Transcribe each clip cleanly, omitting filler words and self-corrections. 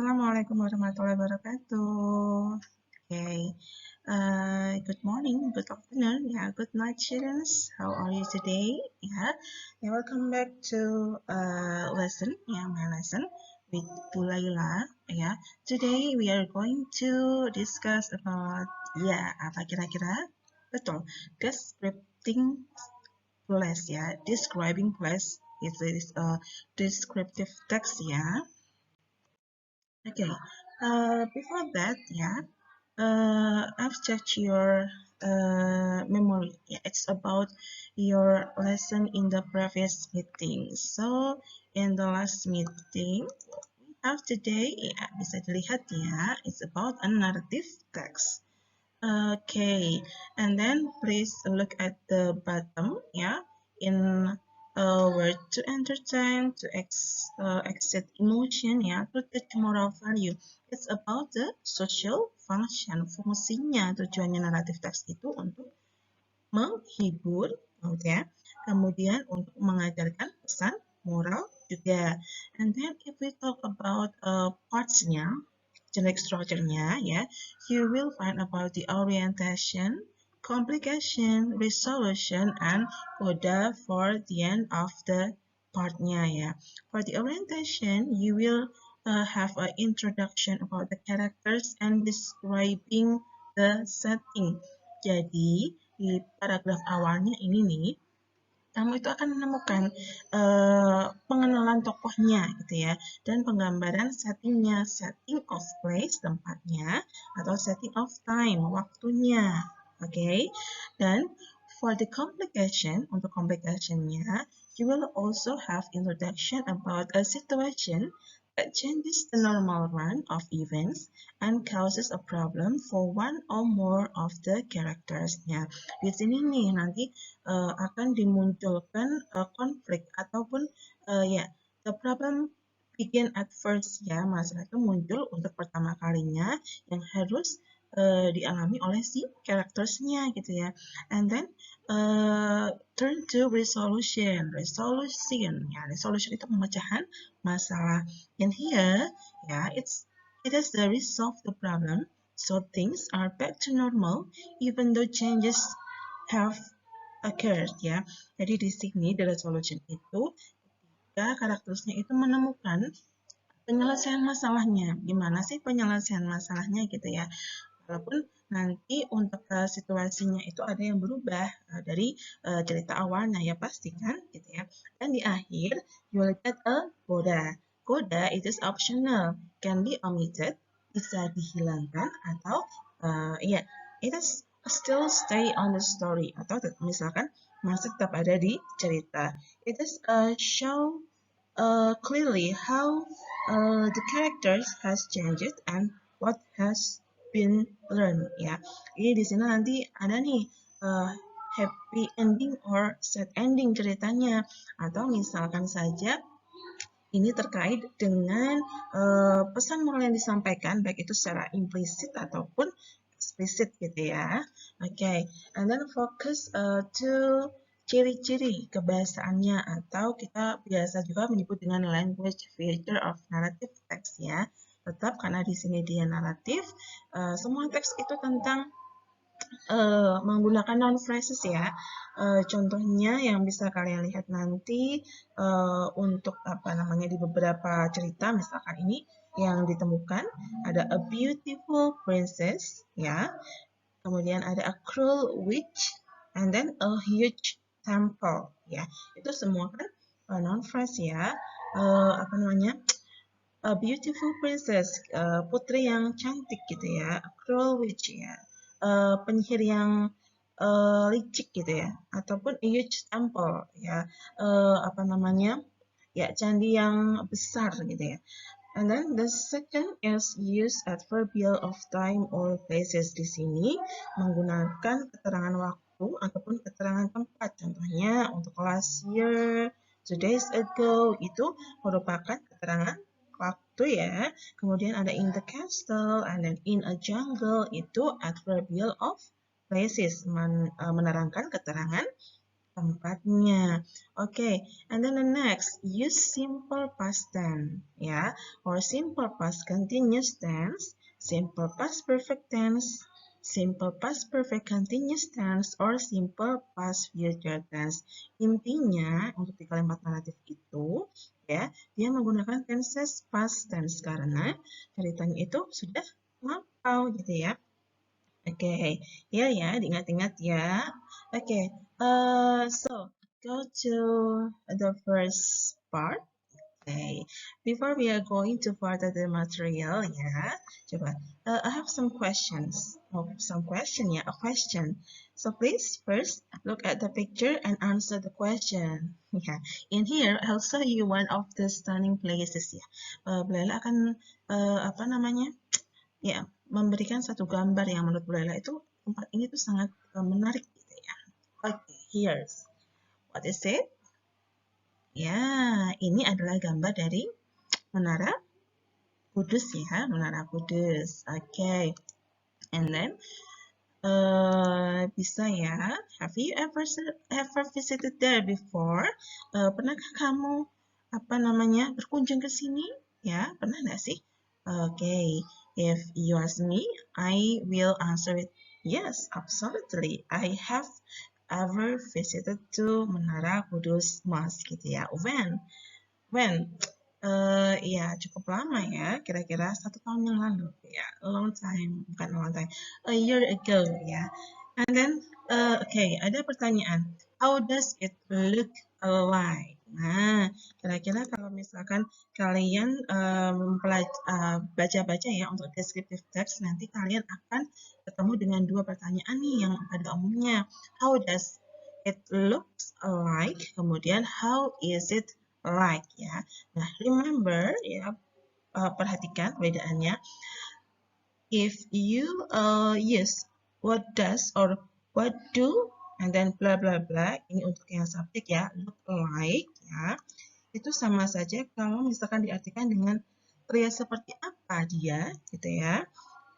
Assalamualaikum warahmatullahi wabarakatuh. Okay. Good morning, good afternoon, good night, students. How are you today? Welcome back to lesson, my lesson with Bu Laila. Today we are going to discuss about, apa kira-kira? Betul, descripting place, describing place. It is a descriptive text, Okay, before that, I've checked your memory. It's about your lesson in the previous meeting. So, in the last meeting, we have today, bisa dilihat it's about a narrative text. Okay, and then please look at the bottom, in word to entertain, to exit emotion, to teach moral value. It's about the social function. Fungsinya, tujuannya naratif teks itu untuk menghibur, kemudian untuk mengajarkan pesan moral juga. And then if we talk about parts-nya, generic structure-nya, you will find about the orientation, complication, resolution, and coda for the end of the part-nya, For the orientation, you will have an introduction about the characters and describing the setting. Jadi, di paragraf awalnya ini nih, kamu itu akan menemukan pengenalan tokohnya gitu ya, dan penggambaran settingnya, setting of place, tempatnya, atau setting of time, waktunya. Okay? Dan for the complication, untuk complicationnya, you will also have introduction about a situation that changes the normal run of events and causes a problem for one or more of the characters-nya. Di sini nih nanti akan dimunculkan konflik ataupun the problem begin at first, masalah itu muncul untuk pertama kalinya yang harus dialami oleh si karakternya gitu ya. And then turn to resolution. Resolution itu pemecahan masalah. And here, it is the resolve the problem, so things are back to normal even though changes have occurred, Jadi di sini the resolution itu ketika karakternya itu menemukan penyelesaian masalahnya. Gimana sih penyelesaian masalahnya gitu ya. Walaupun nanti untuk situasinya itu ada yang berubah dari cerita awalnya ya pasti kan gitu ya. Dan di akhir you will get a coda. Coda it is optional, can be omitted, bisa dihilangkan atau it is still stay on the story atau misalkan masih tetap ada di cerita. It is show clearly how the characters has changed and what has been learned ya. Jadi di sini nanti ada nih happy ending or sad ending ceritanya, atau misalkan saja ini terkait dengan pesan moral yang disampaikan baik itu secara implisit ataupun eksplisit gitu ya. Okay, and then focus to ciri-ciri kebahasaannya atau kita biasa juga menyebut dengan language feature of narrative text ya. Tetap karena di sini dia naratif, semua teks itu tentang menggunakan noun phrases ya. Contohnya yang bisa kalian lihat nanti untuk di beberapa cerita, misalkan ini yang ditemukan ada a beautiful princess ya. Kemudian ada a cruel witch and then a huge temple ya. Itu semua kan noun phrase ya. A beautiful princess, putri yang cantik gitu ya. A cruel witch ya. Penyihir yang licik gitu ya, ataupun a huge temple ya, candi yang besar gitu ya. And then the second is used adverbial of time or places. Di sini menggunakan keterangan waktu ataupun keterangan tempat. Contohnya untuk last year, 2 days ago itu merupakan keterangan waktu ya. Kemudian ada in the castle and then in a jungle itu adverbial of places, menerangkan keterangan tempatnya. Okay, and then the next, use simple past tense, ya, or simple past continuous tense, simple past perfect tense, simple past perfect continuous tense, or simple past future tense. Intinya untuk di kalimat naratif itu, ya, dia menggunakan tenses past tense karena ceritanya itu sudah lampau, gitu ya. Oke, ya, diingat-ingat ya. Oke, so go to the first part. Okay, before we are going to further the material, ya, coba. I have some questions. Oh, some question, ya, a question. So please first look at the picture and answer the question. Yeah, in here I'll show you one of the stunning places, ya. Bella akan apa namanya? Ya, memberikan satu gambar yang menurut Bu Lela itu tempat ini tuh sangat menarik gitu ya. Oke, here's what is it? Ya, ini adalah gambar dari Menara Kudus ya, Menara Kudus. Oke, and then bisa ya. Have you ever visited there before? Pernahkah kamu apa namanya berkunjung ke sini? Ya, pernah nggak sih? Oke, if you ask me, I will answer it yes, absolutely. I have ever visited to Menara Kudus Mosque gitu ya. When? Ya cukup lama ya, kira-kira 1 tahun yang lalu ya, a long time, bukan a long time, a year ago ya. And then, okay, ada pertanyaan, how does it look like? Nah, kira-kira kalau misalkan kalian baca-baca ya untuk descriptive text, nanti kalian akan ketemu dengan 2 pertanyaan nih yang pada umumnya. How does it looks like? Kemudian, how is it like ya. Nah, remember ya, perhatikan perbedaannya. If you use what does or what do and then bla bla bla, ini untuk yang subjek ya, look like ya. Itu sama saja kalau misalkan diartikan dengan pria seperti apa dia gitu ya.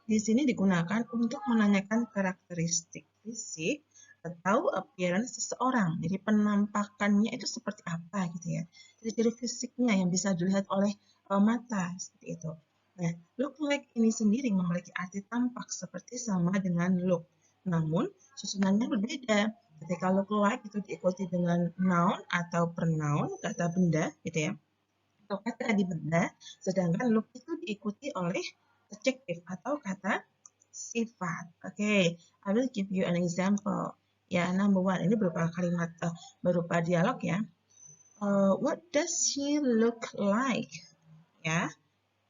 Di sini digunakan untuk menanyakan karakteristik fisik atau appearance seseorang. Jadi penampakannya itu seperti apa gitu ya. Ciri-ciri fisiknya yang bisa dilihat oleh mata seperti itu. Nah, look like ini sendiri memiliki arti tampak seperti sama dengan look. Namun, susunannya berbeda. Ketika look like itu diikuti dengan noun atau pronoun, kata benda gitu ya. Atau kata di benda, sedangkan look itu diikuti oleh adjective atau kata sifat. Okay, I will give you an example. Ya, number one, ini berupa kalimat berupa dialog ya. What does she look like? Ya,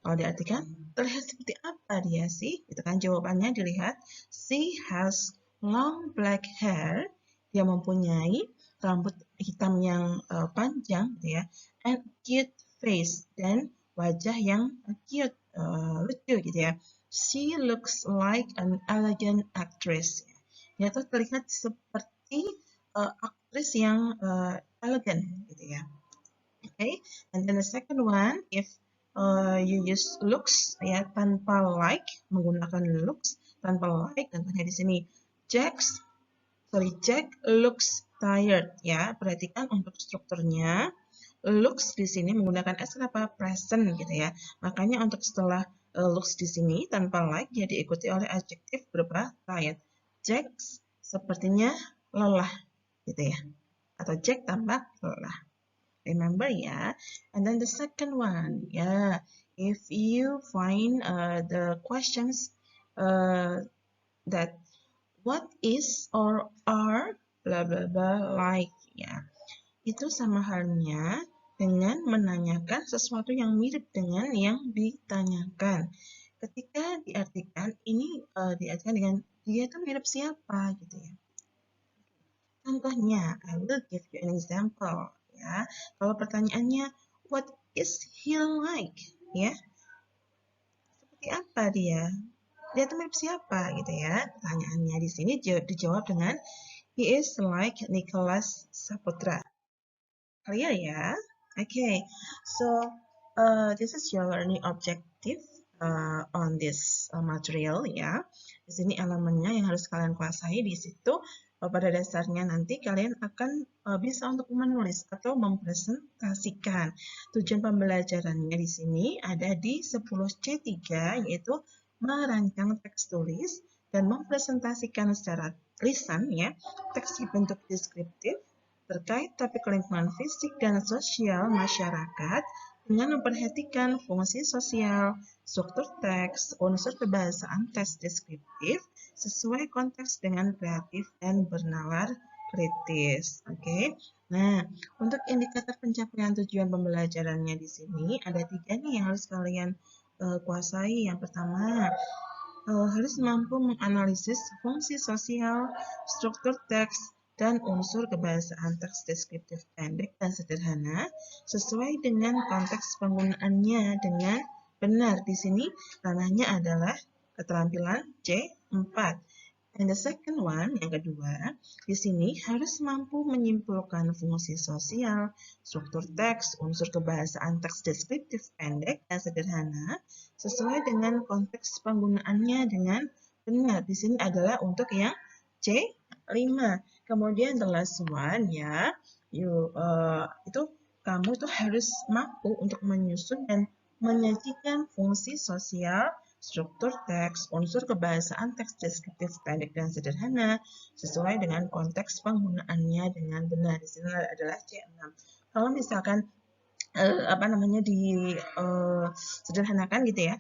kalau diartikan, terlihat seperti apa dia sih? Itu kan jawabannya dilihat. She has long black hair. Dia mempunyai rambut hitam yang panjang, gitu ya. And cute face, dan wajah yang cute, lucu gitu ya. She looks like an elegant actress. Dia tuh terlihat seperti aktris yang elegan gitu ya. Okay, and then the second one, if you use looks ya tanpa like, menggunakan looks tanpa like, contohnya di sini Jack looks tired ya. Perhatikan untuk strukturnya. Looks di sini menggunakan S apa? Present gitu ya. Makanya untuk setelah looks di sini tanpa like dia diikuti oleh adjektif berupa tired. Jack sepertinya lelah gitu ya. Atau Jack tampak lelah. Remember ya. And then the second one, yeah. If you find the questions that what is or are bla bla bla like ya. Itu sama halnya dengan menanyakan sesuatu yang mirip dengan yang ditanyakan. Ketika diartikan ini diartikan dengan dia itu mirip siapa gitu ya. Contohnya, I will give you an example ya. Kalau pertanyaannya what is he like ya? Seperti apa dia? Dia itu mirip siapa gitu ya? Pertanyaannya di sini dijawab dengan he is like Nicholas Saputra. Clear ya? Okay, so this is your learning objective on this material ya. Di sini elemennya yang harus kalian kuasai di situ pada dasarnya nanti kalian akan bisa untuk menulis atau mempresentasikan. Tujuan pembelajarannya di sini ada di 10C3, yaitu merancang teks tulis dan mempresentasikan secara lisan ya, teks bentuk deskriptif terkait topik lingkungan fisik dan sosial masyarakat dengan memperhatikan fungsi sosial, struktur teks, unsur kebahasaan teks deskriptif sesuai konteks dengan kreatif dan bernalar kritis. Oke. Nah, untuk indikator pencapaian tujuan pembelajarannya di sini ada 3 nih yang harus kalian kuasai. Yang pertama, harus mampu menganalisis fungsi sosial, struktur teks, dan unsur kebahasaan teks deskriptif pendek dan sederhana sesuai dengan konteks penggunaannya dengan benar. Di sini ranahnya adalah keterampilan C4. And the second one, yang kedua, di sini harus mampu menyimpulkan fungsi sosial, struktur teks, unsur kebahasaan teks deskriptif pendek dan sederhana sesuai dengan konteks penggunaannya dengan benar. Di sini adalah untuk yang C5. Kemudian the last one ya, itu kamu tuh harus mampu untuk menyusun dan menyajikan fungsi sosial, struktur teks, unsur kebahasaan teks deskriptif pendek dan sederhana sesuai dengan konteks penggunaannya dengan benar. Di sini adalah C6. Kalau misalkan sederhanakan gitu ya,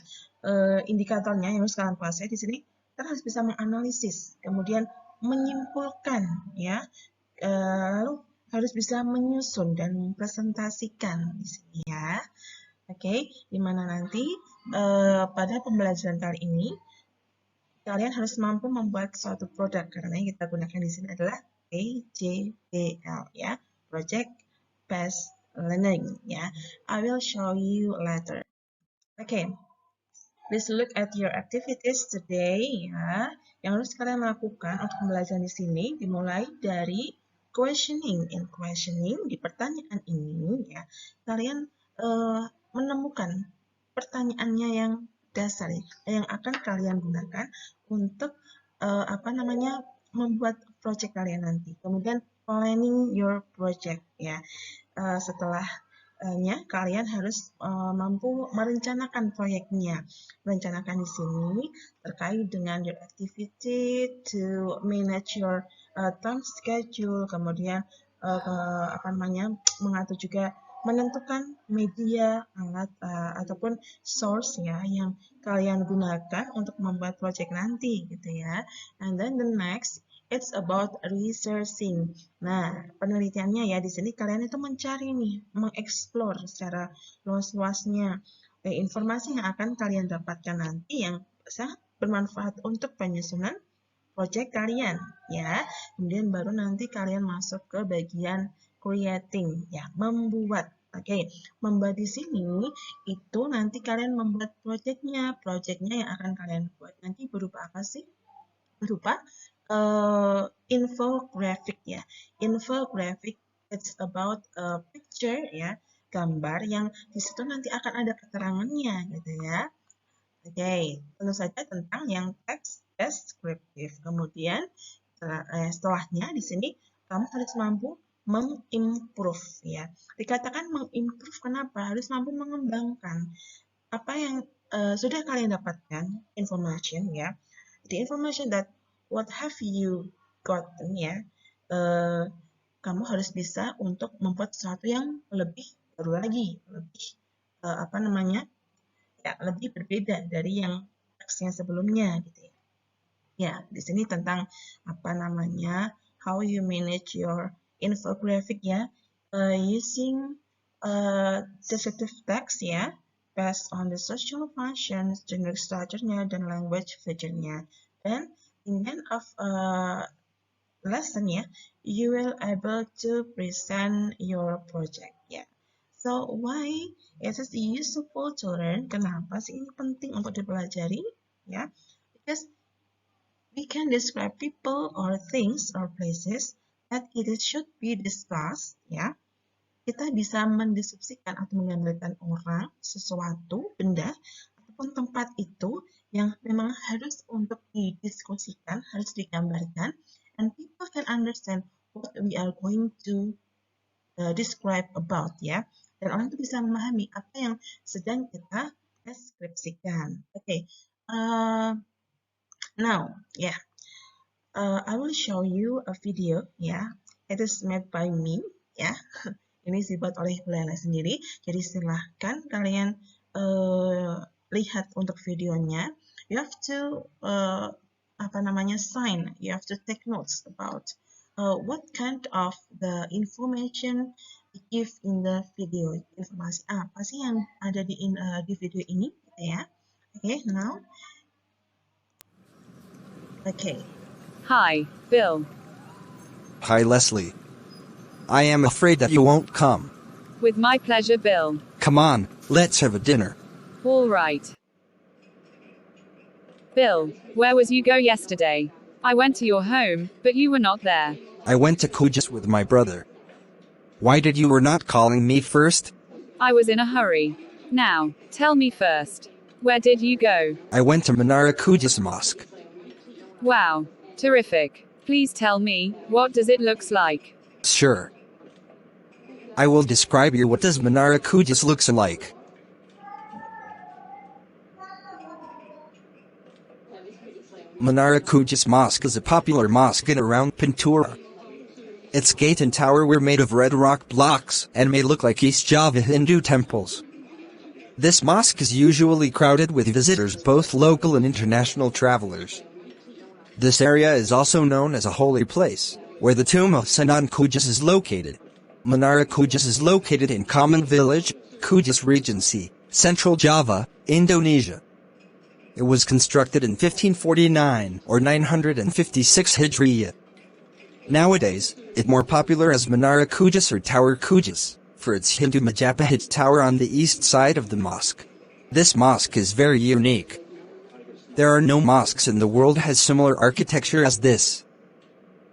indikatornya yang harus kalian kuasai di sini, kita harus bisa menganalisis, kemudian menyimpulkan ya, lalu harus bisa menyusun dan mempresentasikan di sini ya. Oke, dimana nanti pada pembelajaran kali ini kalian harus mampu membuat suatu produk karena yang kita gunakan di sini adalah PJBL ya, Project Based Learning ya. I will show you later. Okay, please look at your activities today ya. Yang harus kalian lakukan untuk pembelajaran di sini dimulai dari questioning. In questioning di pertanyaan ini ya, kalian menemukan pertanyaannya yang dasar ya, yang akan kalian gunakan untuk membuat project kalian nanti. Kemudian planning your project ya. Setelahnya kalian harus mampu merencanakan proyeknya. Merencanakan di sini terkait dengan your activity to manage your time schedule, kemudian mengatur juga menentukan media, alat, ataupun source ya yang kalian gunakan untuk membuat project nanti gitu ya. And then the next, it's about researching. Nah, penelitiannya ya di sini kalian itu mencari nih, mengeksplor secara luas-luasnya informasi yang akan kalian dapatkan nanti yang sangat bermanfaat untuk penyusunan project kalian ya. Kemudian baru nanti kalian masuk ke bagian creating ya, membuat. Oke, membuat di sini itu nanti kalian membuat projectnya yang akan kalian buat nanti berupa apa sih? Berupa infographic ya. Infographic it's about a picture ya, gambar yang di situ nanti akan ada keterangannya gitu ya. Oke, tentu saja tentang yang teks deskriptif. Kemudian setelahnya di sini kamu harus mampu mengimprove ya. Dikatakan mengimprove kenapa? Harus mampu mengembangkan apa yang sudah kalian dapatkan information ya. The information that what have you gotten ya. Kamu harus bisa untuk membuat sesuatu yang lebih baru lagi, lebih lebih berbeda dari yang teksnya sebelumnya gitu ya. Ya, di sini tentang how you manage your infographic ya, using descriptive text ya, based on the social functions, generic structure-nya, dan language feature-nya. Dan in the end of lesson ya, you will able to present your project ya. So why it is useful to learn? Kenapa sih ini penting untuk dipelajari? Ya, because we can describe people or things or places that it should be discussed. Ya, kita bisa mendeskripsikan atau menggambarkan orang, sesuatu, benda, ataupun tempat itu yang memang harus untuk didiskusikan, harus digambarkan and people can understand what we are going to describe about ya, dan orang itu bisa memahami apa yang sedang kita deskripsikan. Okay, now yeah, I will show you a video ya. It is made by me ya. Ini dibuat oleh Lena sendiri. Jadi silahkan kalian lihat untuk videonya. You have to sign. You have to take notes about what kind of the information give in the video. Informasi apa sih yang ada di video ini, ya? Okay, now. Okay. Hi, Bill. Hi, Leslie. I am afraid that you won't come. With my pleasure, Bill. Come on, let's have a dinner. All right. Bill, where was you go yesterday? I went to your home, but you were not there. I went to Kujus with my brother. Why did you were not calling me first? I was in a hurry. Now, tell me first. Where did you go? I went to Menara Kujus Mosque. Wow. Terrific. Please tell me, what does it looks like? Sure. I will describe you what does Menara Kujus looks like. Menara Kujus Mosque is a popular mosque in around Pantura. Its gate and tower were made of red rock blocks and may look like East Java Hindu temples. This mosque is usually crowded with visitors, both local and international travelers. This area is also known as a holy place, where the tomb of Sunan Kujus is located. Menara Kujus is located in Common Village, Kujus Regency, Central Java, Indonesia. It was constructed in 1549 or 956 Hijriya. Nowadays, it's more popular as Menara Kujus or Tower Kujus, for its Hindu Majapahit tower on the east side of the mosque. This mosque is very unique. There are no mosques in the world has similar architecture as this.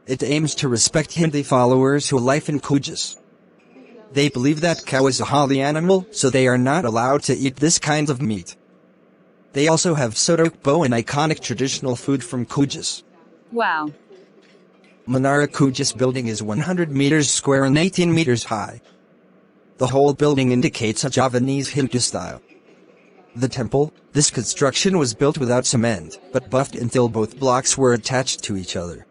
It aims to respect Hindu followers who live in Kujus. They believe that cow is a holy animal, so they are not allowed to eat this kind of meat. They also have sotok bo, an iconic traditional food from Kujus. Wow. Menara Kujus building is 100 meters square and 18 meters high. The whole building indicates a Javanese Hindu style. The temple, this construction was built without cement, but buffed until both blocks were attached to each other.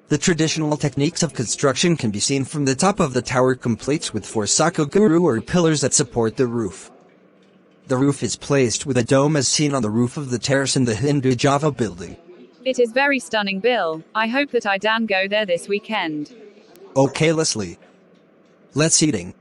The traditional techniques of construction can be seen from the top of the tower, complete with 4 sakaguru or pillars that support the roof. The roof is placed with a dome as seen on the roof of the terrace in the Hindu Java building. It is very stunning, Bill. I hope that I can go there this weekend. Okay, Leslie. Let's eating.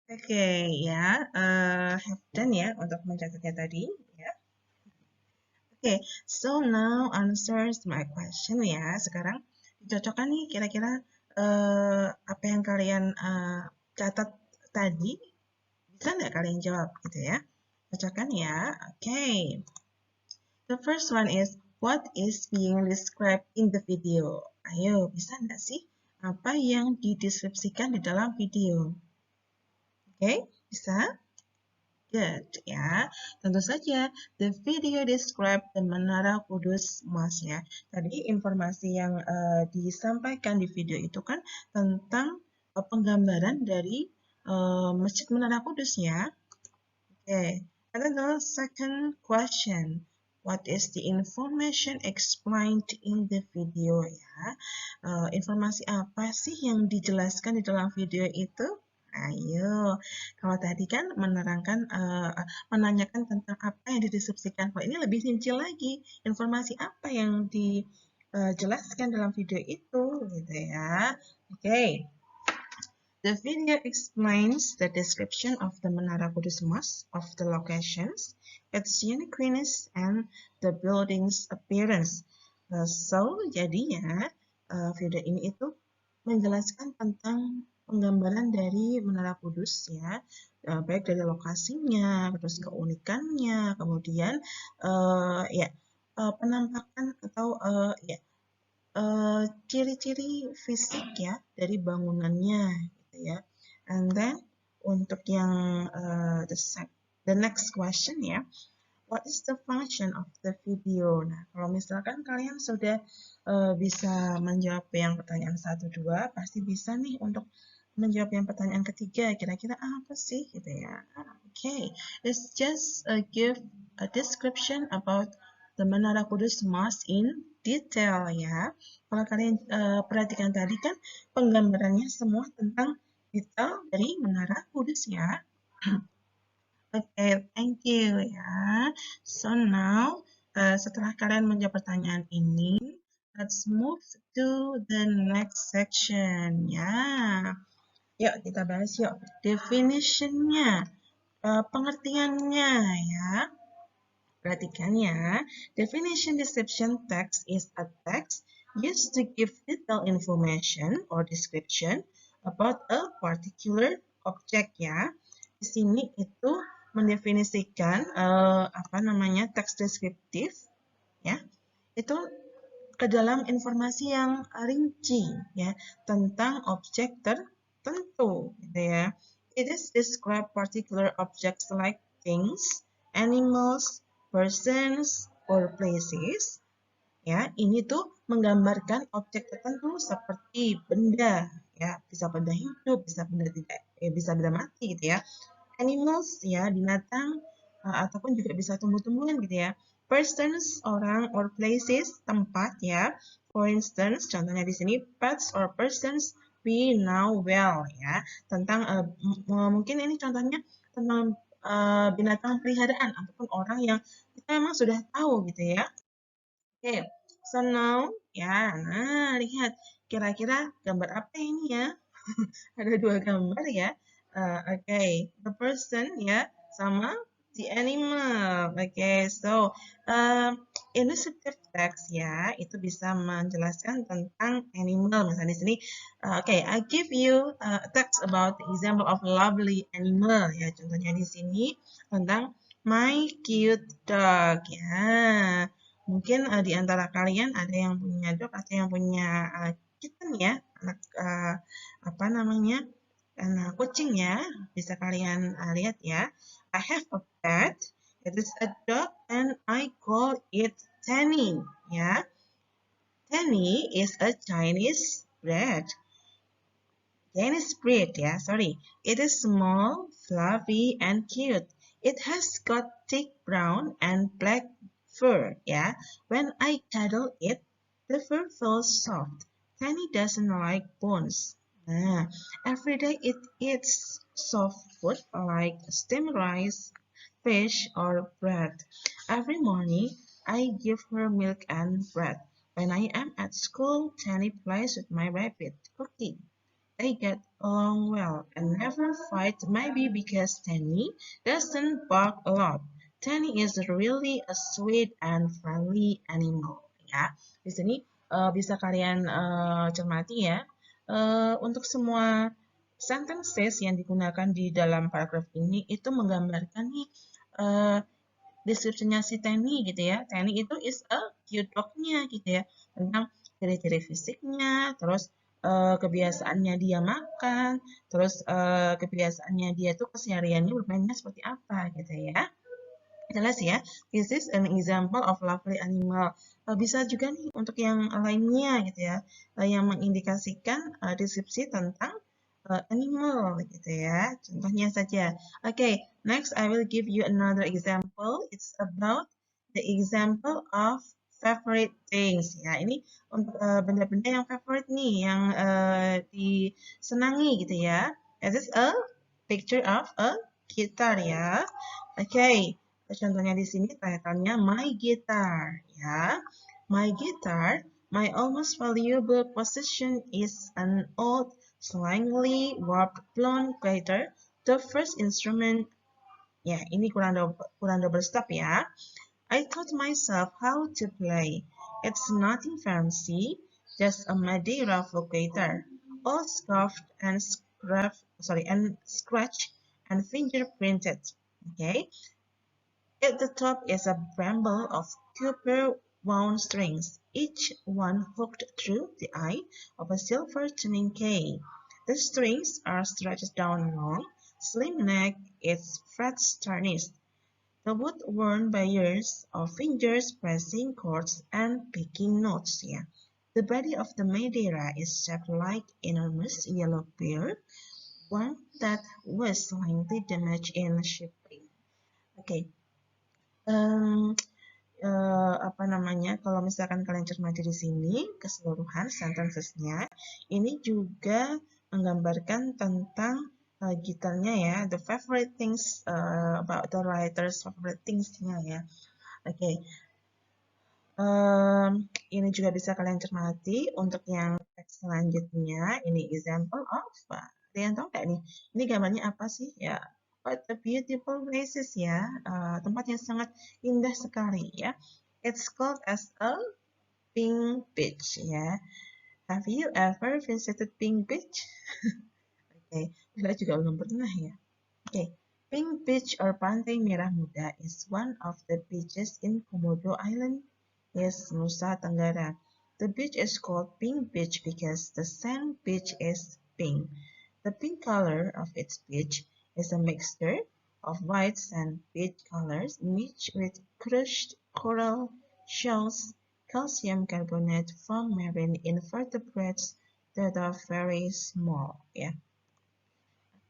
Oke, ya, have done ya untuk mencatatnya tadi. Ya. Oke, so now answers my question ya. Sekarang dicocokkan nih kira-kira apa yang kalian catat tadi, bisa nggak kalian jawab gitu ya? Cocokkan ya. Oke. The first one is, what is being described in the video? Ayo, bisa nggak sih? Apa yang dideskripsikan di dalam video? Oke, bisa? Good, ya. Tentu saja, the video describe the Menara Kudus Mosque ya. Tadi informasi yang disampaikan di video itu kan tentang penggambaran dari Masjid Menara Kudus ya. Okay, and then the second question, what is the information explained in the video ya? Informasi apa sih yang dijelaskan di dalam video itu? Ayo, kalau tadi kan menerangkan, menanyakan tentang apa yang dideskripsikan. Kalau ini lebih rinci lagi, informasi apa yang dijelaskan dalam video itu, gitu ya. Oke. The video explains the description of the Menara Kudus Mosque, of the locations, its uniqueness, and the building's appearance. So, jadinya video ini itu menjelaskan tentang penggambaran dari Menara Kudus ya, baik dari lokasinya, terus keunikannya, kemudian ya penampakan atau ya ciri-ciri fisik ya dari bangunannya gitu ya. And then untuk yang the next question ya, what is the function of the video? Nah, kalau misalkan kalian sudah bisa menjawab yang pertanyaan 1, 2, pasti bisa nih untuk menjawab yang pertanyaan ketiga. Kira-kira apa sih gitu ya. Okay, let's just give a description about the Menara Kudus Mosque in detail ya. Kalau kalian perhatikan tadi kan penggambarannya semua tentang detail dari Menara Kudus ya. Oke, thank you ya. So now, setelah kalian menjawab pertanyaan ini, let's move to the next section ya. Yuk kita bahas yuk definition-nya, pengertiannya ya. Perhatikan ya, definition description text is a text used to give detailed information or description about a particular object ya. Di sini itu mendefinisikan apa namanya teks deskriptif ya. Itu ke dalam informasi yang rinci ya tentang objek tertentu gitu ya. It is describe particular objects like things, animals, persons, or places. Ya, ini tuh menggambarkan objek tertentu seperti benda ya, bisa benda hidup, bisa benda tidak, bisa benda mati gitu ya. Animals ya, binatang ataupun juga bisa tumbuh-tumbuhan gitu ya. Persons, orang, or places, tempat ya. For instance, contohnya di sini, pets or persons we know well ya. Tentang mungkin ini contohnya tentang binatang peliharaan ataupun orang yang kita memang sudah tahu gitu ya. Oke, so now ya, nah lihat kira-kira gambar apa ini ya? Ada 2 gambar ya. Oke, the person ya sama the animal. Oke, so illustrative text ya itu bisa menjelaskan tentang animal. Misalnya di sini, oke, I give you a text about the example of lovely animal ya. Contohnya di sini tentang my cute dog ya. Mungkin di antara kalian ada yang punya dog atau yang punya kitten ya, anak apa namanya? Anak kucing ya. Bisa kalian lihat ya. I have a pet. It is a dog and I call it Tenny ya. Tenny is a Chinese breed ya, sorry. It is small, fluffy, and cute. It has got thick brown and black fur ya. When I cuddle it, the fur feels soft. Tiny doesn't like bones. Nah, every day it eats soft food like steamed rice, fish, or bread. Every morning, I give her milk and bread. When I am at school, Tiny plays with my rabbit, Cookie. They get along well and never fight, maybe because Tenny doesn't bark a lot. Tenny is really a sweet and friendly animal. Ya, di sini bisa kalian cermati ya. Untuk semua sentences yang digunakan di dalam paragraf ini itu menggambarkan nih description-nya si Tenny gitu ya. Tenny itu is a cute dog-nya gitu ya. Tentang ciri-ciri fisiknya, terus kebiasaannya dia makan, terus kebiasaannya dia tuh kesehariannya bermainnya seperti apa gitu ya. Jelas ya, this is an example of lovely animal. Bisa juga nih untuk yang lainnya gitu ya, yang mengindikasikan deskripsi tentang animal gitu ya. Contohnya saja. Okay, next I will give you another example. It's about the example of favorite things. Ya, ini untuk benda-benda yang favorite nih, yang disenangi gitu ya. This is a picture of a guitar ya. Okay. Contohnya di sini title-nya My Guitar ya. My guitar, my almost valuable possession is an old, slangily warped blonde guitar, the first instrument. Ya, ini kurang double stop ya. I taught myself how to play. It's nothing fancy, just a Madeira folk guitar, all scuffed and scratched and fingerprinted. Okay. At the top is a bramble of copper-wound strings, each one hooked through the eye of a silver tuning key. The strings are stretched down long, slim neck, its frets tarnished. The wood worn by years of fingers pressing chords and picking notes. Yeah. The body of the Madeira is shaped like enormous yellow bear, one that was slightly damaged in shipping. Okay. Apa namanya, kalau misalkan kalian cermati di sini keseluruhan sentences-nya ini juga menggambarkan tentang gitarnya ya, the favorite things about the writer's favorite things-nya ya. Oke. Ini juga bisa kalian cermati untuk yang teks selanjutnya. Ini example of kalian tahu nggak nih? Ini gambarnya apa sih ya? What a beautiful places ya, tempat yang sangat indah sekali ya. It's called as a Pink Beach ya. Have you ever visited Pink Beach? Oke, Bella juga belum pernah ya. Oke, Pink Beach or Pantai Merah Muda is one of the beaches in Komodo Island, yes, Nusa Tenggara. The beach is called Pink Beach because the sand beach is pink. The pink color of its beach is a mixture of white sand beach colors mixed with crushed coral shells, calcium carbonate from marine invertebrates that are very small. Yeah.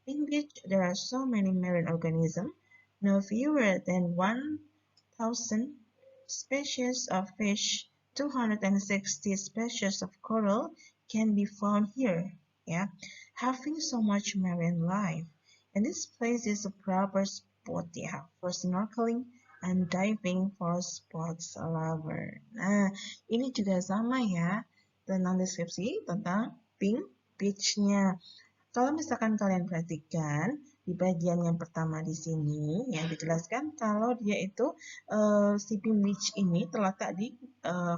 Pink Beach, there are so many marine organisms, no fewer than 1,000 species of fish, 260 species of coral can be found here. Yeah, having so much marine life, and this place is a proper spot for snorkeling and diving for sports lover. Nah, ini juga sama ya tentang deskripsi tentang Pink Beach-nya. Kalau misalkan kalian perhatikan di bagian yang pertama di sini yang dijelaskan kalau dia itu si Pink Beach ini terletak di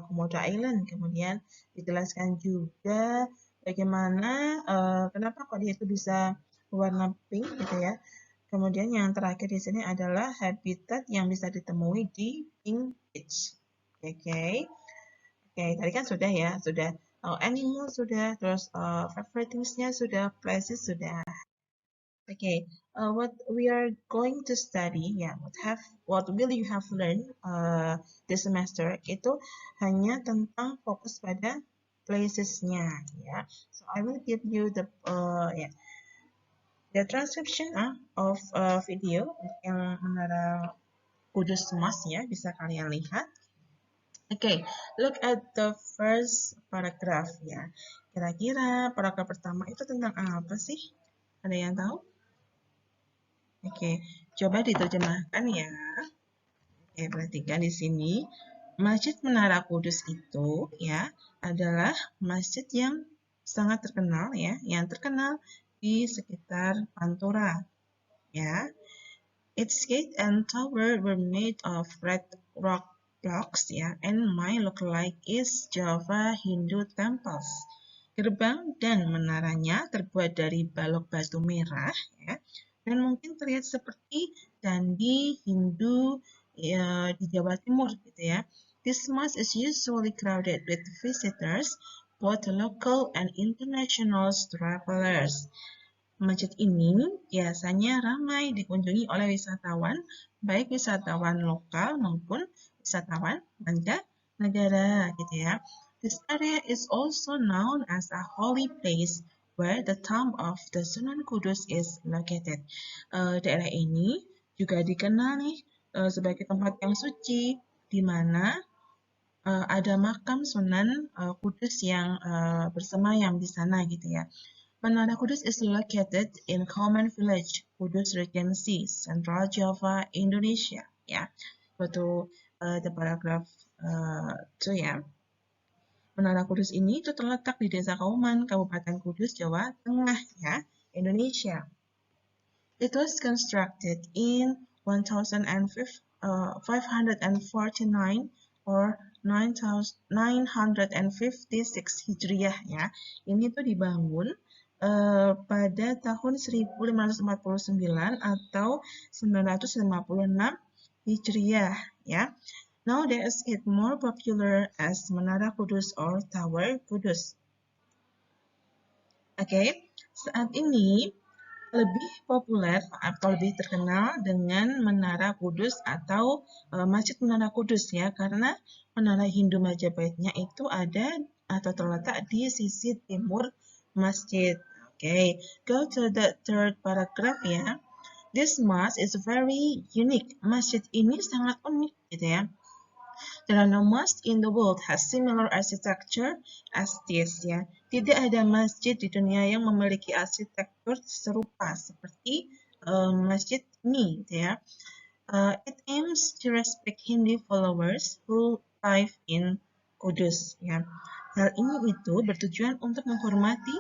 Komodo Island. Kemudian dijelaskan juga bagaimana kenapa kok dia itu bisa warna pink gitu ya. Kemudian yang terakhir di sini adalah habitat yang bisa ditemui di Pink Beach. Oke. Oke, tadi kan sudah ya, sudah animal sudah, terus favorite things-nya sudah, places sudah. Okay, what we are going to study, ya, what will you have learned this semester itu hanya tentang fokus pada places-nya, ya. So I will give you the transcription of video yang Menara Kudus Mas ya, bisa kalian lihat. Okay, look at the first paragraph ya. Kira-kira paragraf pertama itu tentang apa sih? Ada yang tahu? Oke, coba diterjemahkan ya. Oke, perhatikan di sini. Masjid Menara Kudus itu ya adalah masjid yang sangat terkenal ya, yang terkenal di sekitar Pantura ya. Its gate and tower were made of red rock blocks ya, and might look like East Java Hindu temples. Gerbang dan menaranya terbuat dari balok batu merah ya, dan mungkin terlihat seperti candi Hindu ya, di Jawa Timur gitu ya. This mosque is usually crowded with visitors, both local and international travelers. Masjid ini biasanya ramai dikunjungi oleh wisatawan, baik wisatawan lokal maupun wisatawan mancanegara gitu ya. This area is also known as a holy place where the tomb of the Sunan Kudus is located. Daerah ini juga dikenal nih sebagai tempat yang suci, di mana ada makam Sunan Kudus yang bersemayam di sana gitu ya. Menara Kudus is located in Kauman Village, Kudus Regency, Central Java, Indonesia. Ya, go to the paragraph 2 ya. Menara Kudus ini itu terletak di Desa Kauman, Kabupaten Kudus, Jawa Tengah, ya, Indonesia. It was constructed in 1549 or 956 Hijriah ya. Ini tuh dibangun pada tahun 1549 atau 956 Hijriah ya. Nowadays it's more popular as Menara Kudus or Tower Kudus. Oke, saat ini lebih populer atau lebih terkenal dengan Menara Kudus atau Masjid Menara Kudus ya, karena Menara Hindu Majapahitnya itu ada atau terletak di sisi timur masjid. Oke, go to the third paragraph ya. This mosque is very unique. Masjid ini sangat unik gitu ya. There are no mosques in the world has similar architecture as this ya. Tidak ada masjid di dunia yang memiliki arsitektur serupa seperti masjid ini gitu ya. It aims to respect Hindu followers who live in Kudus ya. Hal ini itu bertujuan untuk menghormati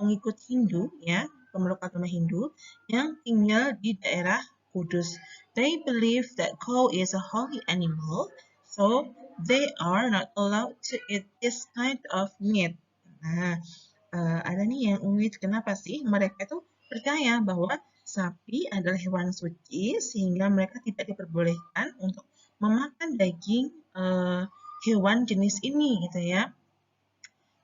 pengikut Hindu ya, pemeluk agama Hindu yang tinggal di daerah Kudus. They believe that cow is a holy animal, so they are not allowed to eat this kind of meat. Nah, ada nih yang unik. Kenapa sih? Mereka itu percaya bahwa sapi adalah hewan suci, sehingga mereka tidak diperbolehkan untuk memakan daging hewan jenis ini, gitu ya.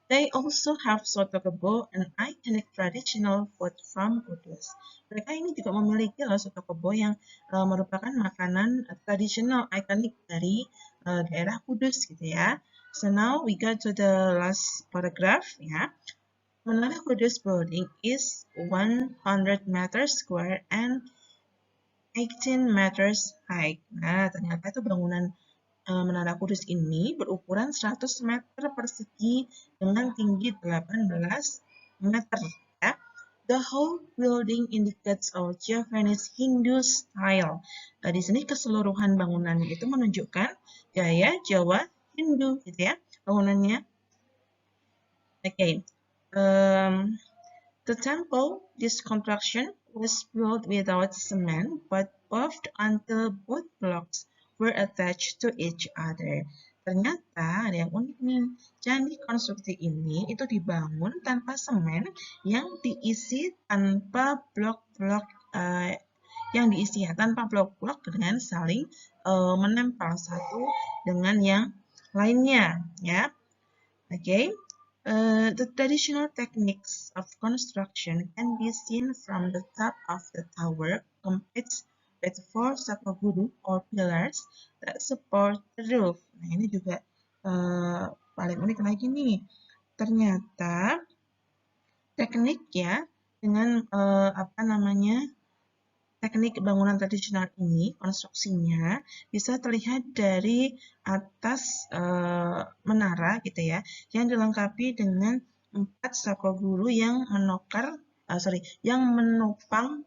They also have soto kebo, an iconic traditional food from Kudus. Mereka ini juga memiliki soto kebo yang merupakan makanan tradisional ikonik dari daerah Kudus gitu ya. So now we go to the last paragraph ya. Menara Kudus building is 100 meters square and 18 meters high. Nah, ternyata itu bangunan Menara Kudus ini berukuran 100 meter persegi dengan tinggi 18 meter. Ya. The whole building indicates our Javanese Hindu style. Di sini keseluruhan bangunan itu menunjukkan gaya Jawa Hindu, gitu ya, bangunannya. Okay. The temple, this construction was built without cement, but buffed until both blocks were attached to each other. Ternyata ada yang unik nih. Candi konstruksi ini itu dibangun tanpa semen yang diisi tanpa blok-blok yang diisi ya, tanpa blok-blok dengan saling menempel satu dengan yang lainnya ya. Okay. The traditional techniques of construction can be seen from the top of the tower, complete with 4 sakaguru or pillars that support the roof. Nah, ini juga paling unik lagi nih. Ternyata teknik ya dengan teknik bangunan tradisional ini, konstruksinya bisa terlihat dari atas menara gitu ya, yang dilengkapi dengan 4 sakaguru yang menopang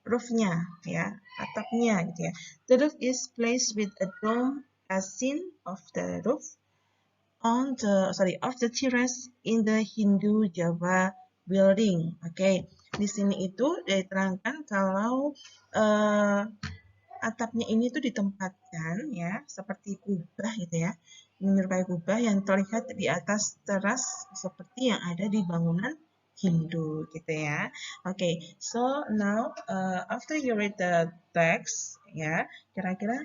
roofnya ya, atapnya gitu ya. The roof is placed with a dome as seen of the roof. on the of the terrace in the Hindu Java building. Oke, di sini itu diterangkan kalau atapnya ini tuh ditempatkan ya seperti kubah gitu ya, menyerupai kubah yang terlihat di atas teras seperti yang ada di bangunan Hindu gitu ya. Oke, so now after you read the text ya, kira-kira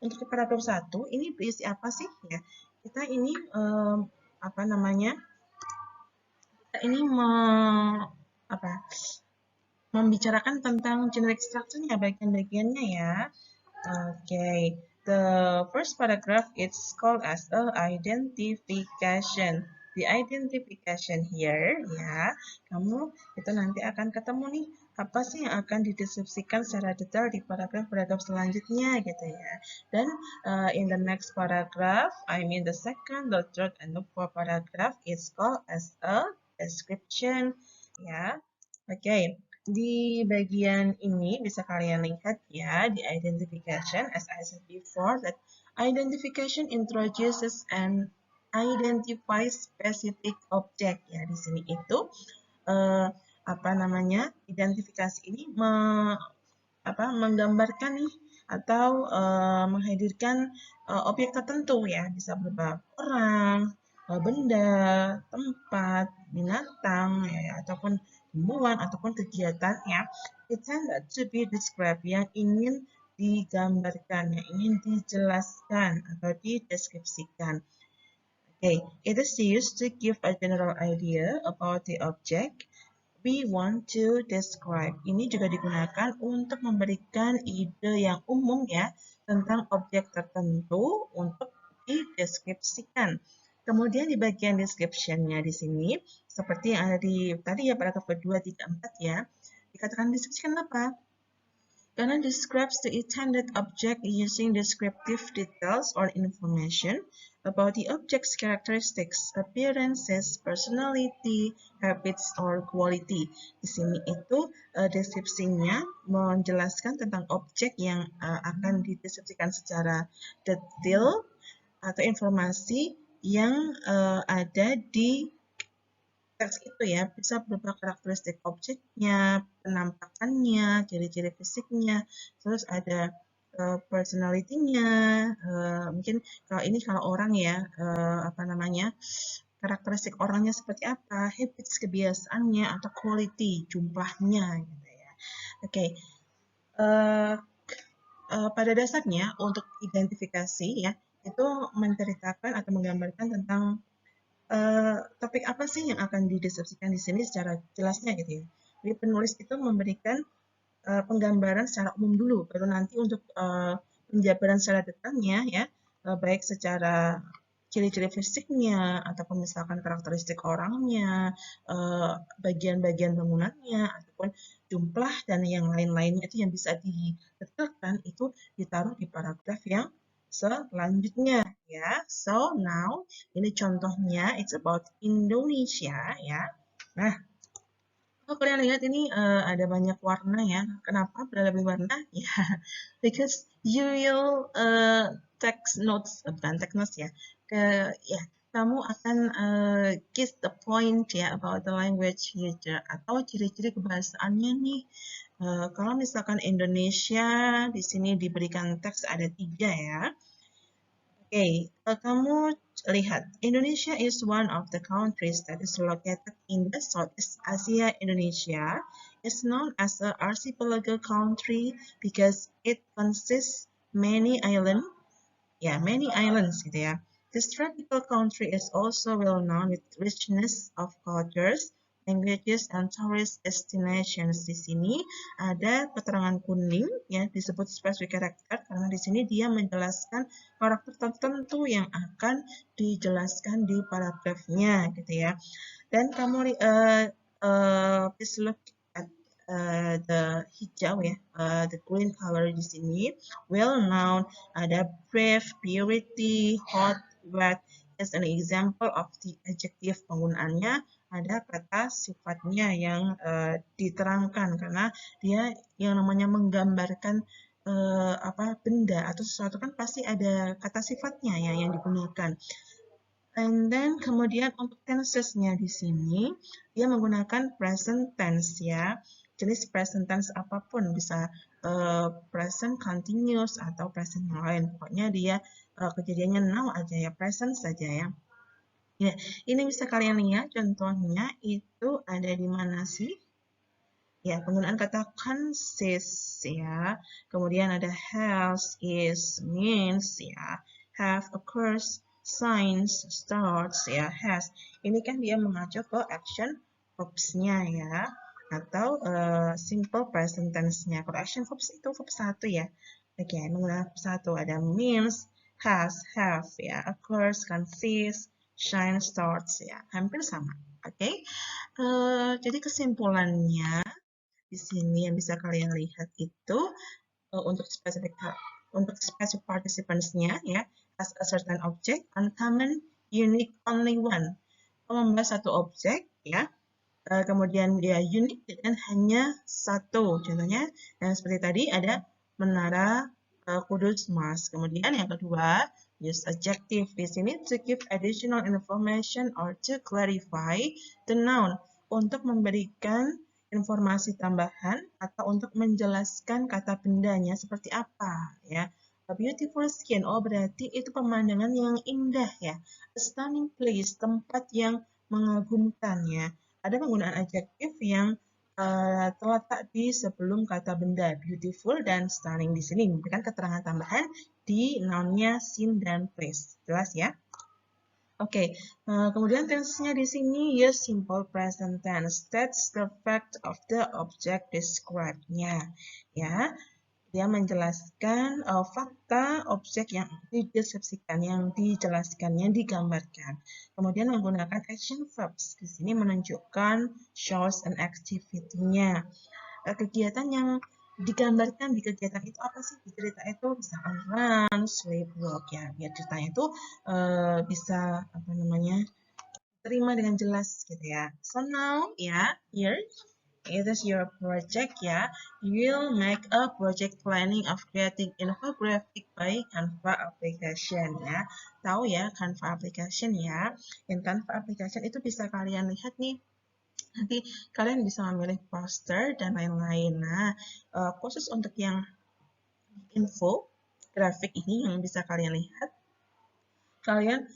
untuk paragraf 1 ini berisi apa sih ya? Kita ini apa namanya? Kita ini membicarakan tentang generic structure-nya, bagian-bagiannya ya. Okay, the first paragraph it's called as a identification. The identification here ya, kamu itu nanti akan ketemu nih apa sih yang akan dideskripsikan secara detail di paragraf-paragraf selanjutnya gitu ya. Dan in the next paragraph, I mean the second, the third, and the fourth paragraph is called as a description ya. Okay. Di bagian ini bisa kalian lihat ya di identification, as I said before, that identification introduces and identifies specific object ya. Di sini itu apa namanya, identifikasi ini menggambarkan nih atau menghadirkan objek tertentu ya, bisa berupa orang, benda, tempat, binatang ya, ataupun tumbuhan ataupun kegiatan ya. It tend to be described, yang ingin digambarkan, yang ingin dijelaskan atau dideskripsikan. Okay, it is used to give a general idea about the object we want to describe. Ini juga digunakan untuk memberikan ide yang umum ya tentang objek tertentu untuk dideskripsikan. Kemudian di bagian description-nya di sini, seperti yang ada di tadi ya paragraf kedua, 3, 4 ya, dikatakan deskripsikan apa? Karena describes the intended object using descriptive details or information about the object's characteristics, appearances, personality, habits, or quality. Di sini itu deskripsinya menjelaskan tentang objek yang akan dideskripsikan secara detail atau informasi yang ada di teks itu ya, bisa berupa karakteristik objeknya, penampakannya, ciri-ciri fisiknya, terus ada personality-nya, mungkin kalau orang ya, apa namanya, karakteristik orangnya seperti apa, habits, kebiasaannya, atau quality, jumlahnya gitu ya. Oke, pada dasarnya untuk identifikasi ya, itu menceritakan atau menggambarkan tentang topik apa sih yang akan dideskripsikan di sini secara jelasnya gitu ya. Jadi penulis itu memberikan penggambaran secara umum dulu, baru nanti untuk penjabaran secara detailnya ya, baik secara ciri-ciri fisiknya ataupun misalkan karakteristik orangnya, bagian-bagian bangunannya ataupun jumlah dan yang lain-lainnya itu yang bisa didetailkan itu ditaruh di paragraf yang selanjutnya ya. So now ini contohnya, it's about Indonesia ya. Nah, kalau kalian lihat ini ada banyak warna ya. Kenapa berlebih warna? Ya, because you will take notes, bukan take notes ya. Ya, kamu akan get the point ya about the language user atau ciri-ciri kebahasaannya nih. Kalau misalkan Indonesia di sini diberikan teks ada 3 ya. Oke, kamu lihat, Indonesia is one of the countries that is located in the Southeast Asia. Indonesia is known as an archipelago country because it consists many islands gitu ya. This tropical country is also well known with richness of cultures, languages, and tourist destinations. Di sini ada keterangan kuning ya, disebut specific character karena di sini dia menjelaskan karakter tertentu yang akan dijelaskan di paragrafnya gitu ya. Dan kamu please look at the hijau ya, the green color di sini, well known, ada brave, purity, hot, wet is an example of the adjective. Penggunaannya ada kata sifatnya yang diterangkan karena dia yang namanya menggambarkan benda atau sesuatu kan pasti ada kata sifatnya ya yang digunakan. And then kemudian untuk tenses-nya di sini dia menggunakan present tense ya. Jenis present tense apapun bisa present continuous atau present yang lain. Pokoknya dia kejadiannya now aja ya, present saja ya. Ya, ini bisa kalian lihat contohnya itu ada di mana sih? Ya, penggunaan kata consists ya. Kemudian ada has, is, means ya. Have, occurs, signs, starts ya. Has. Ini kan dia mengacu ke action verbs-nya ya. Atau simple present tense-nya. Kalau action verbs itu verb 1 ya. Oke, menggunakan verb 1 ada means, has, have ya. Occurs, consists, shine, starts ya. Hampir sama. Oke. Jadi kesimpulannya di sini yang bisa kalian lihat itu untuk spesifik participants-nya ya, as a certain object, uncommon, unique, only one. Membahas satu objek ya, kemudian dia unik dan hanya satu. Contohnya yang seperti tadi ada menara Kudus Mas. Kemudian yang kedua, use adjective di sini to give additional information or to clarify the noun, untuk memberikan informasi tambahan atau untuk menjelaskan kata bendanya seperti apa ya. A beautiful skin, oh berarti itu pemandangan yang indah ya. A stunning place, tempat yang mengagumkan ya. Ada penggunaan adjektif yang terletak di sebelum kata benda beautiful dan stunning di sini memberikan keterangan tambahan di noun-nya scene dan place. Jelas ya? Oke, kemudian tense-nya di sini ya simple present tense. That's the fact of the object described-nya. Ya, dia menjelaskan fakta objek yang dideskripsikan, yang dijelaskan, yang digambarkan. Kemudian menggunakan action verbs. Di sini menunjukkan shows and activity-nya. Kegiatan yang digambarkan di kegiatan itu apa sih? Di cerita itu misalkan run, sleep, walk ya. Biar ceritanya itu bisa terima dengan jelas gitu ya. So now ya, here it is your project ya. You will make a project planning of creating infographic by Canva application ya. Tahu ya Canva application ya. Yang Canva application itu bisa kalian lihat nih. Nanti kalian bisa memilih poster dan lain-lain. Nah, khusus untuk yang info grafik ini yang bisa kalian lihat, kalian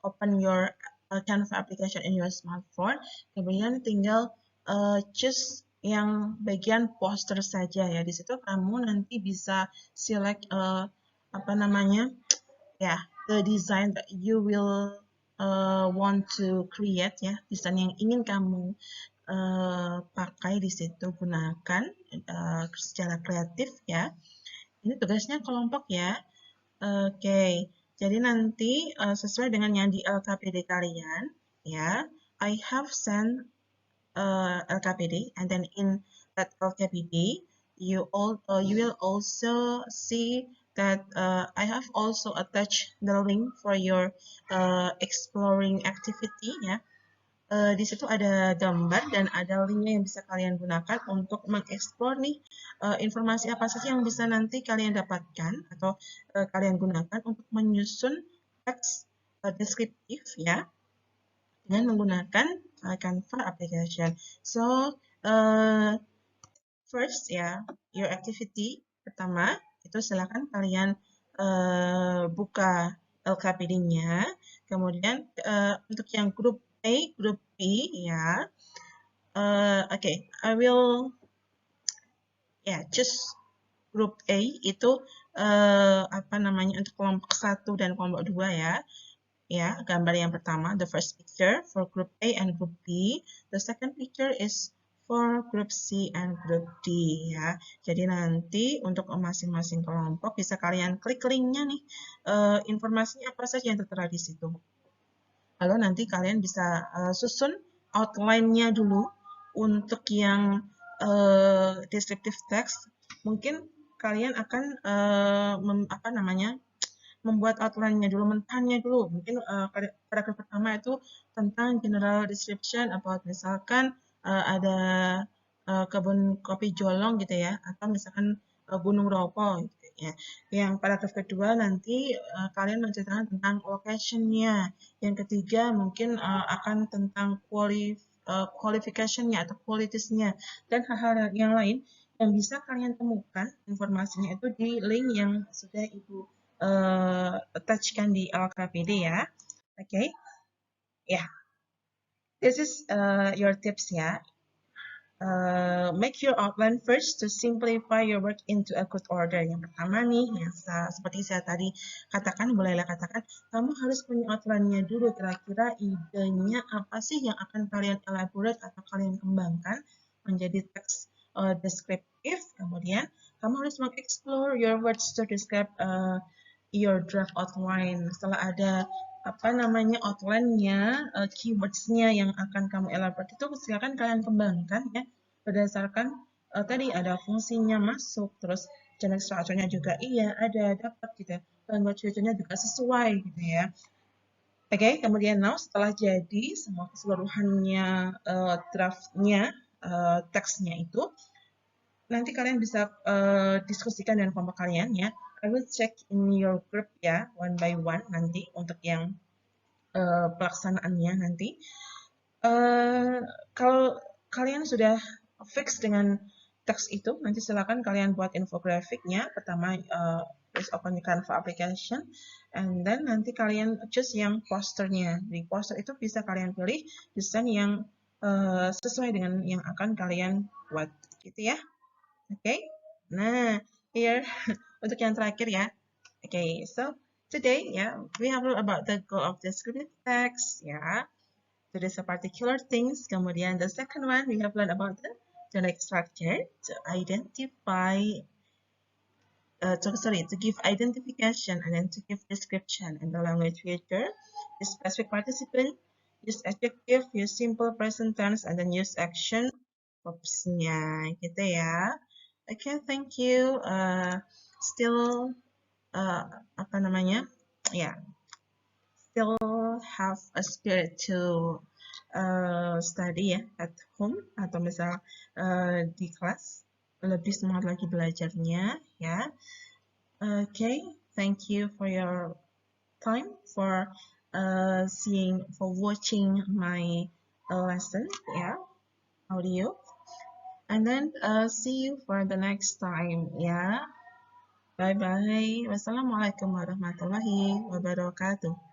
open your Canva application in your smartphone, kemudian tinggal choose yang bagian poster saja ya. Di situ kamu nanti bisa select the design that you will want to create ya, desain yang ingin kamu pakai di situ, gunakan secara kreatif ya. Ini tugasnya kelompok ya. Oke, jadi nanti sesuai dengan yang di LKPD kalian ya. I have sent LKPD, and then in that LKPD you will also see that I have also attached the link for your exploring activity ya. Di situ ada gambar dan ada linknya yang bisa kalian gunakan untuk mengeksplor nih informasi apa saja yang bisa nanti kalian dapatkan atau kalian gunakan untuk menyusun teks deskriptif ya dengan menggunakan Canva application. So first ya, your activity pertama itu silakan kalian buka LKPD-nya. Kemudian untuk yang grup A, grup B ya. Oke, I will choose grup A itu untuk kelompok 1 dan kelompok 2 ya. Ya, gambar yang pertama, the first picture for group A and group B. The second picture is for group C and group D ya. Jadi nanti untuk masing-masing kelompok bisa kalian klik linknya nih. Informasinya apa saja yang tertera di situ. Lalu nanti kalian bisa susun outline-nya dulu untuk yang descriptive text. Mungkin kalian akan membuat outline-nya dulu, mentahannya dulu. Mungkin paragraf pertama itu tentang general description about misalkan ada kebun kopi Jolong gitu ya, atau misalkan Gunung Ropo gitu ya. Yang paragraf kedua nanti kalian menceritakan tentang location-nya. Yang ketiga mungkin akan tentang qualification-nya atau qualities-nya dan hal-hal yang lain yang bisa kalian temukan informasinya itu di link yang sudah Ibu attach-kan di LKPD ya. Oke. Ya. This is your tips ya. Make your outline first to simplify your work into a good order. Yang pertama nih, yang seperti saya tadi katakan, bolehlah katakan, kamu harus punya outline-nya dulu. Kira-kira idenya apa sih yang akan kalian elaborate atau kalian kembangkan menjadi teks deskriptif. Kemudian, kamu harus mengeksplore your words to describe your draft outline. Setelah ada outline-nya, keywords-nya yang akan kamu elaborate itu silakan kalian kembangkan ya berdasarkan tadi ada fungsinya masuk, terus jenis strukturnya juga iya ada dapat gitu ya, language feature-nya juga sesuai gitu ya. Oke, kemudian now setelah jadi semua keseluruhannya draftnya teksnya itu nanti kalian bisa diskusikan dengan kelompok kalian ya. I will check in your group ya, one by one nanti untuk yang pelaksanaannya nanti. Kalau kalian sudah fix dengan teks itu, nanti silakan kalian buat infografiknya. Pertama, please open the Canva application, and then nanti kalian choose yang posternya. Di poster itu bisa kalian pilih desain yang sesuai dengan yang akan kalian buat, gitu ya. Oke, nah here untuk yang terakhir ya. Okay, so today we have learned about the goal of descriptive text So there's a particular things. Kemudian the second one we have learned about the dialect structure to identify to give identification and then to give description and the language feature. The specific participant use adjective, use simple present tense, and then use action verbs-nya gitu ya. Okay, thank you. Still still have a spirit to study ya at home atau misal di kelas lebih semangat lagi belajarnya ya. Okay, thank you for your time for watching my lesson audio. And then see you for the next time ya. Bye bye. Wassalamualaikum warahmatullahi wabarakatuh.